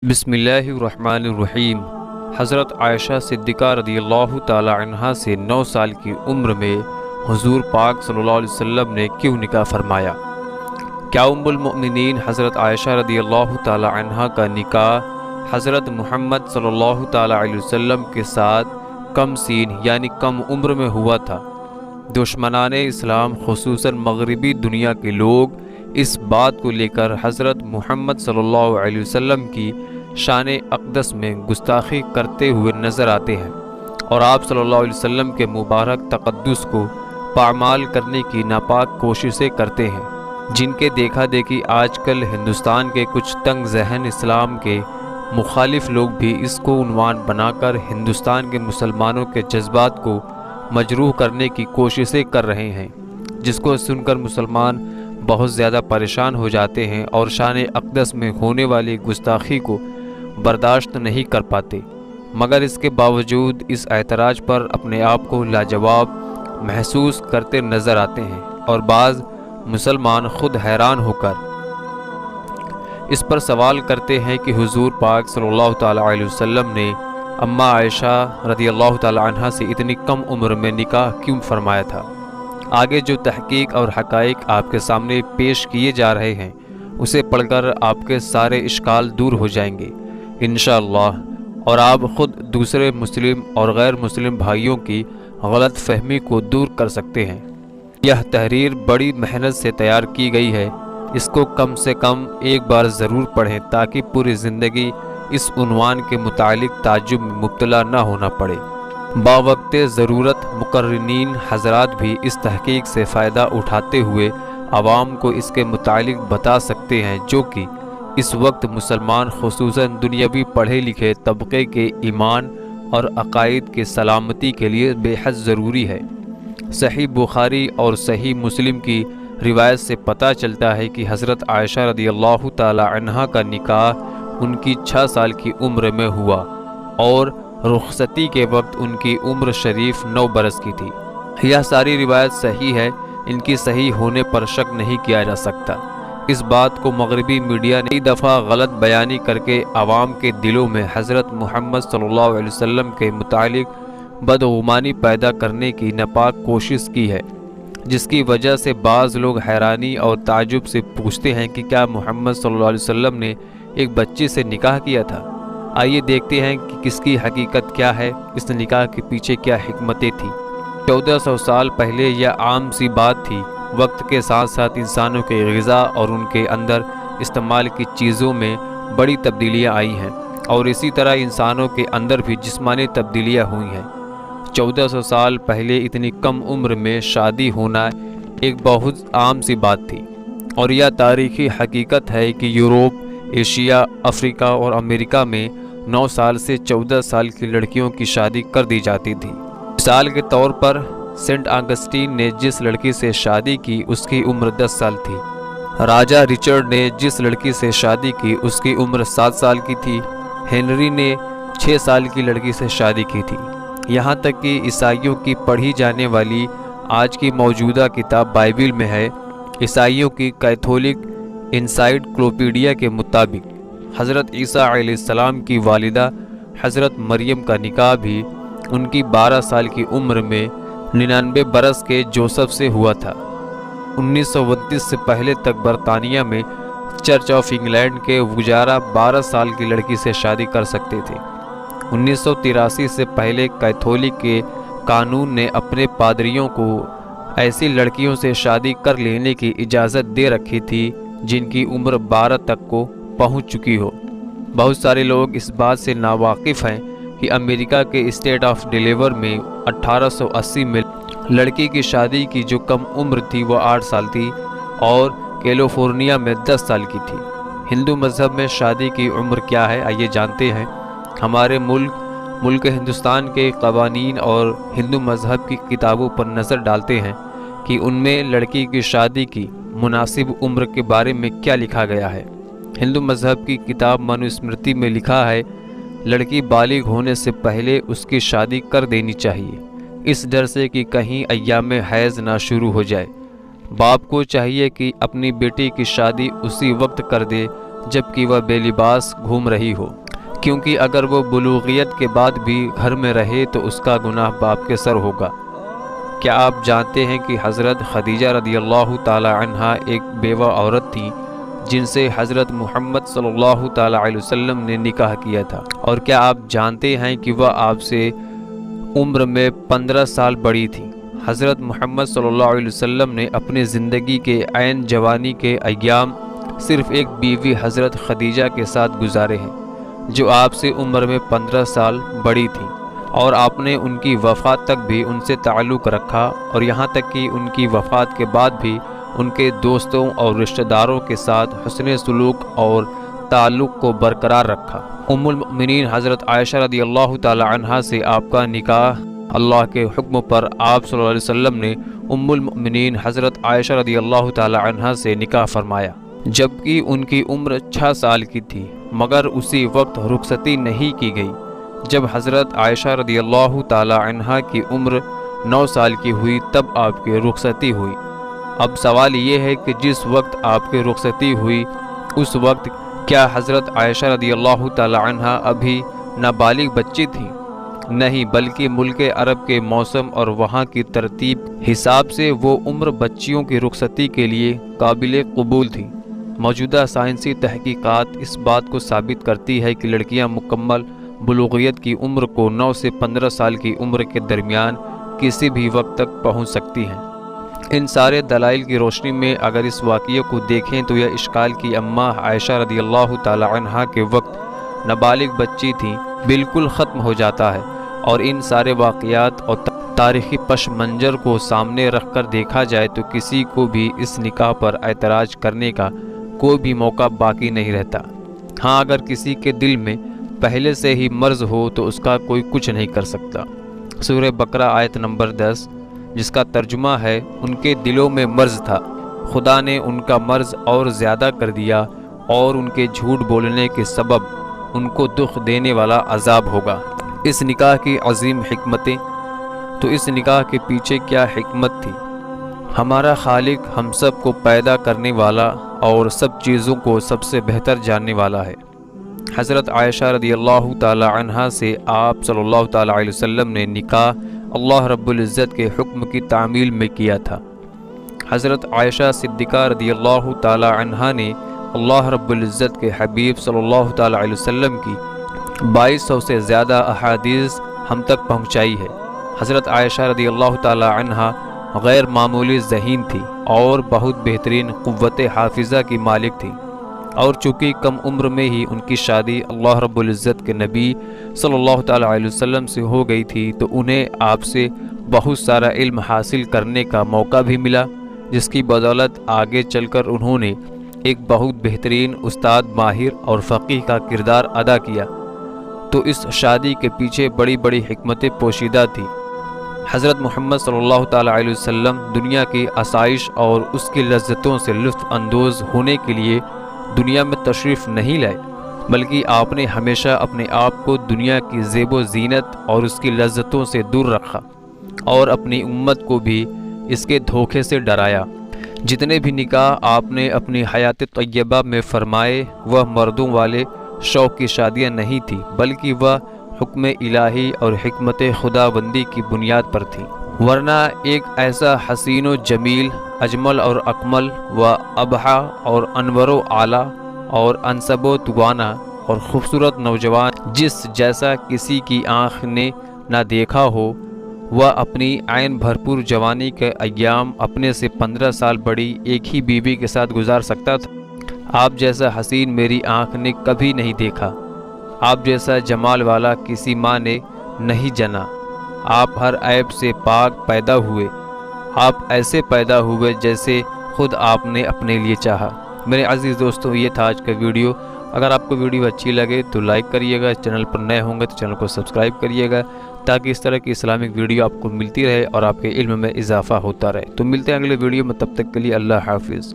بسم اللہ الرحمن الرحیم۔ حضرت عائشہ صدیقہ رضی اللہ تعالی عنہا سے 9 سال کی عمر میں حضور پاک صلی اللہ علیہ وسلم نے کیوں نکاح فرمایا؟ کیا ام المؤمنین حضرت عائشہ رضی اللہ تعالی عنہا کا نکاح حضرت محمد صلی اللہ تعالی علیہ وسلم کے ساتھ کم سین یعنی کم عمر میں ہوا تھا؟ دشمنان اسلام خصوصاً مغربی دنیا کے لوگ اس بات کو لے کر حضرت محمد صلی اللہ علیہ وسلم کی شان اقدس میں گستاخی کرتے ہوئے نظر آتے ہیں، اور آپ صلی اللہ علیہ وسلم کے مبارک تقدس کو پامال کرنے کی ناپاک کوششیں کرتے ہیں، جن کے دیکھا دیکھی آج کل ہندوستان کے کچھ تنگ ذہن اسلام کے مخالف لوگ بھی اس کو عنوان بنا کر ہندوستان کے مسلمانوں کے جذبات کو مجروح کرنے کی کوششیں کر رہے ہیں، جس کو سن کر مسلمان بہت زیادہ پریشان ہو جاتے ہیں اور شان اقدس میں ہونے والی گستاخی کو برداشت نہیں کر پاتے، مگر اس کے باوجود اس اعتراض پر اپنے آپ کو لاجواب محسوس کرتے نظر آتے ہیں، اور بعض مسلمان خود حیران ہو کر اس پر سوال کرتے ہیں کہ حضور پاک صلی اللہ تعالی علیہ وسلم نے اماں عائشہ رضی اللہ تعالی عنہا سے اتنی کم عمر میں نکاح کیوں فرمایا تھا؟ آگے جو تحقیق اور حقائق آپ کے سامنے پیش کیے جا رہے ہیں اسے پڑھ کر آپ کے سارے اشکال دور ہو جائیں گے انشاءاللہ، اور آپ خود دوسرے مسلم اور غیر مسلم بھائیوں کی غلط فہمی کو دور کر سکتے ہیں۔ یہ تحریر بڑی محنت سے تیار کی گئی ہے، اس کو کم سے کم ایک بار ضرور پڑھیں تاکہ پوری زندگی اس عنوان کے متعلق تعجب میں مبتلا نہ ہونا پڑے۔ باوقت ضرورت مقررین حضرات بھی اس تحقیق سے فائدہ اٹھاتے ہوئے عوام کو اس کے متعلق بتا سکتے ہیں، جو کہ اس وقت مسلمان خصوصاً دنیاوی پڑھے لکھے طبقے کے ایمان اور عقائد کے سلامتی کے لیے بے حد ضروری ہے۔ صحیح بخاری اور صحیح مسلم کی روایت سے پتہ چلتا ہے کہ حضرت عائشہ رضی اللہ تعالی عنہا کا نکاح ان کی 6 سال کی عمر میں ہوا، اور رخصتی کے وقت ان کی عمر شریف 9 برس کی تھی۔ یہ ساری روایت صحیح ہے، ان کی صحیح ہونے پر شک نہیں کیا جا سکتا۔ اس بات کو مغربی میڈیا نے کئی دفعہ غلط بیانی کر کے عوام کے دلوں میں حضرت محمد صلی اللہ علیہ وسلم کے متعلق بدگمانی پیدا کرنے کی ناپاک کوشش کی ہے، جس کی وجہ سے بعض لوگ حیرانی اور تعجب سے پوچھتے ہیں کہ کیا محمد صلی اللہ علیہ وسلم نے ایک بچی سے نکاح کیا تھا؟ آئیے دیکھتے ہیں کہ کس کی حقیقت کیا ہے، اس نکاح کے پیچھے کیا حکمتیں تھیں۔ 1400 سال پہلے یہ عام سی بات تھی، وقت کے ساتھ ساتھ انسانوں کے غذا اور ان کے اندر استعمال کی چیزوں میں بڑی تبدیلیاں آئی ہیں، اور اسی طرح انسانوں کے اندر بھی جسمانی تبدیلیاں ہوئی ہیں۔ 1400 سال پہلے اتنی کم عمر میں شادی ہونا ایک بہت عام سی بات تھی، اور یہ تاریخی حقیقت ہے کہ یورپ، ایشیا، افریقہ اور امریکہ میں 9 سال سے 14 سال کی لڑکیوں کی شادی کر دی جاتی تھی۔ مثال کے طور پر سینٹ آگسٹین نے جس لڑکی سے شادی کی اس کی عمر 10 سال تھی، راجہ رچرڈ نے جس لڑکی سے شادی کی اس کی عمر 7 سال کی تھی، ہنری نے 6 سال کی لڑکی سے شادی کی تھی۔ یہاں تک کہ عیسائیوں کی پڑھی جانے والی آج کی موجودہ کتاب بائبل میں ہے، عیسائیوں کی کیتھولک انسائکلوپیڈیا کے مطابق حضرت عیسیٰ علیہ السلام کی والدہ حضرت مریم کا نکاح بھی ان کی 12 سال کی عمر میں 99 برس کے جوسف سے ہوا تھا۔ 1929 سے پہلے تک برطانیہ میں چرچ آف انگلینڈ کے وزراء 12 سال کی لڑکی سے شادی کر سکتے تھے۔ 1983 سے پہلے کیتھولک کے قانون نے اپنے پادریوں کو ایسی لڑکیوں سے شادی کر لینے کی اجازت دے رکھی تھی جن کی عمر 12 تک کو پہنچ چکی ہو۔ بہت سارے لوگ اس بات سے ناواقف ہیں کہ امریکہ کے اسٹیٹ آف ڈیلیور میں 1880 میں لڑکی کی شادی کی جو کم عمر تھی وہ 8 سال تھی، اور کیلیفورنیا میں 10 سال کی تھی۔ ہندو مذہب میں شادی کی عمر کیا ہے، آئیے جانتے ہیں۔ ہمارے ملک ہندوستان کے قوانین اور ہندو مذہب کی کتابوں پر نظر ڈالتے ہیں کہ ان میں لڑکی کی شادی کی مناسب عمر کے بارے میں کیا لکھا گیا ہے۔ ہندو مذہب کی کتاب منو اسمرتی میں لکھا ہے، لڑکی بالغ ہونے سے پہلے اس کی شادی کر دینی چاہیے، اس ڈر سے کہ کہیں ایام حیض نہ شروع ہو جائے۔ باپ کو چاہیے کہ اپنی بیٹی کی شادی اسی وقت کر دے جبکہ وہ بے لباس گھوم رہی ہو، کیونکہ اگر وہ بلوغیت کے بعد بھی گھر میں رہے تو اس کا گناہ باپ کے سر ہوگا۔ کیا آپ جانتے ہیں کہ حضرت خدیجہ رضی اللہ تعالی عنہا ایک بیوہ عورت تھی جن سے حضرت محمد صلی اللہ تعالی علیہ وسلم نے نکاح کیا تھا؟ اور کیا آپ جانتے ہیں کہ وہ آپ سے عمر میں 15 سال بڑی تھی؟ حضرت محمد صلی اللہ علیہ وسلم نے اپنی زندگی کے عین جوانی کے ایام صرف ایک بیوی حضرت خدیجہ کے ساتھ گزارے ہیں جو آپ سے عمر میں 15 سال بڑی تھی، اور آپ نے ان کی وفات تک بھی ان سے تعلق رکھا، اور یہاں تک کہ ان کی وفات کے بعد بھی ان کے دوستوں اور رشتہ داروں کے ساتھ حسن سلوک اور تعلق کو برقرار رکھا۔ ام المؤمنین حضرت عائشہ رضی اللہ تعالی عنہا سے آپ کا نکاح اللہ کے حکم پر آپ صلی اللہ علیہ وسلم نے ام المؤمنین حضرت عائشہ رضی اللہ تعالی عنہا سے نکاح فرمایا جبکہ ان کی عمر 6 سال کی تھی، مگر اسی وقت رخصتی نہیں کی گئی جب حضرت عائشہ رضی اللہ تعالی عنہا کی عمر 9 سال کی ہوئی تب آپ کی رخصتی ہوئی۔ اب سوال یہ ہے کہ جس وقت آپ کی رخصتی ہوئی اس وقت کیا حضرت عائشہ رضی اللہ تعالی عنہا ابھی نابالغ بچی تھیں؟ نہیں، بلکہ ملک عرب کے موسم اور وہاں کی ترتیب حساب سے وہ عمر بچیوں کی رخصتی کے لیے قابل قبول تھی۔ موجودہ سائنسی تحقیقات اس بات کو ثابت کرتی ہے کہ لڑکیاں مکمل بلوغیت کی عمر کو 9 سے 15 سال کی عمر کے درمیان کسی بھی وقت تک پہنچ سکتی ہیں۔ ان سارے دلائل کی روشنی میں اگر اس واقعے کو دیکھیں تو یہ اشکال کی اماں عائشہ رضی اللہ تعالی عنہا کے وقت نابالغ بچی تھیں بالکل ختم ہو جاتا ہے، اور ان سارے واقعات اور تاریخی پس منظر کو سامنے رکھ کر دیکھا جائے تو کسی کو بھی اس نکاح پر اعتراض کرنے کا کوئی بھی موقع باقی نہیں رہتا۔ ہاں، اگر کسی کے دل میں پہلے سے ہی مرض ہو تو اس کا کوئی کچھ نہیں کر سکتا۔ سورہ بقرہ آیت نمبر 10، جس کا ترجمہ ہے ان کے دلوں میں مرض تھا، خدا نے ان کا مرض اور زیادہ کر دیا، اور ان کے جھوٹ بولنے کے سبب ان کو دکھ دینے والا عذاب ہوگا۔ اس نکاح کی عظیم حکمتیں، تو اس نکاح کے پیچھے کیا حکمت تھی؟ ہمارا خالق ہم سب کو پیدا کرنے والا اور سب چیزوں کو سب سے بہتر جاننے والا ہے۔ حضرت عائشہ رضی اللہ تعالی عنہا سے آپ صلی اللہ تعالی علیہ وسلم نے نکاح اللہ رب العزت کے حکم کی تعمیل میں کیا تھا۔ حضرت عائشہ صدیقہ رضی اللہ تعالی عنہا نے اللہ رب العزت کے حبیب صلی اللہ تعالی علیہ وسلم کی 2200 سے زیادہ احادیث ہم تک پہنچائی ہے۔ حضرت عائشہ رضی اللہ تعالی عنہا غیر معمولی ذہین تھی اور بہت بہترین قوت حافظہ کی مالک تھی، اور چونکہ کم عمر میں ہی ان کی شادی اللہ رب العزت کے نبی صلی اللہ تعالی علیہ وسلم سے ہو گئی تھی تو انہیں آپ سے بہت سارا علم حاصل کرنے کا موقع بھی ملا، جس کی بدولت آگے چل کر انہوں نے ایک بہت بہترین استاد، ماہر اور فقیہ کا کردار ادا کیا۔ تو اس شادی کے پیچھے بڑی بڑی حکمتیں پوشیدہ تھی۔ حضرت محمد صلی اللہ تعالی علیہ وسلم دنیا کی آسائش اور اس کی لذتوں سے لطف اندوز ہونے کے لیے دنیا میں تشریف نہیں لائے، بلکہ آپ نے ہمیشہ اپنے آپ کو دنیا کی زیب و زینت اور اس کی لذتوں سے دور رکھا، اور اپنی امت کو بھی اس کے دھوکے سے ڈرایا۔ جتنے بھی نکاح آپ نے اپنی حیات طیبہ میں فرمائے وہ مردوں والے شوق کی شادیاں نہیں تھی، بلکہ وہ حکم الہی اور حکمت خداوندی کی بنیاد پر تھی، ورنہ ایک ایسا حسین و جمیل، اجمل اور اکمل و ابہا اور انور و اعلیٰ اور انسب و توانا اور خوبصورت نوجوان جس جیسا کسی کی آنکھ نے نہ دیکھا ہو، وہ اپنی عین بھرپور جوانی کے ایام اپنے سے 15 سال بڑی ایک ہی بیوی کے ساتھ گزار سکتا تھا۔ آپ جیسا حسین میری آنکھ نے کبھی نہیں دیکھا، آپ جیسا جمال والا کسی ماں نے نہیں جنا، آپ ہر عیب سے پاک پیدا ہوئے، آپ ایسے پیدا ہوئے جیسے خود آپ نے اپنے لیے چاہا۔ میرے عزیز دوستوں، یہ تھا آج کا ویڈیو۔ اگر آپ کو ویڈیو اچھی لگے تو لائک کریے گا، چینل پر نئے ہوں گے تو چینل کو سبسکرائب کریے گا، تاکہ اس طرح کی اسلامک ویڈیو آپ کو ملتی رہے اور آپ کے علم میں اضافہ ہوتا رہے۔ تو ملتے ہیں اگلے ویڈیو میں، تب تک کے لیے اللہ حافظ۔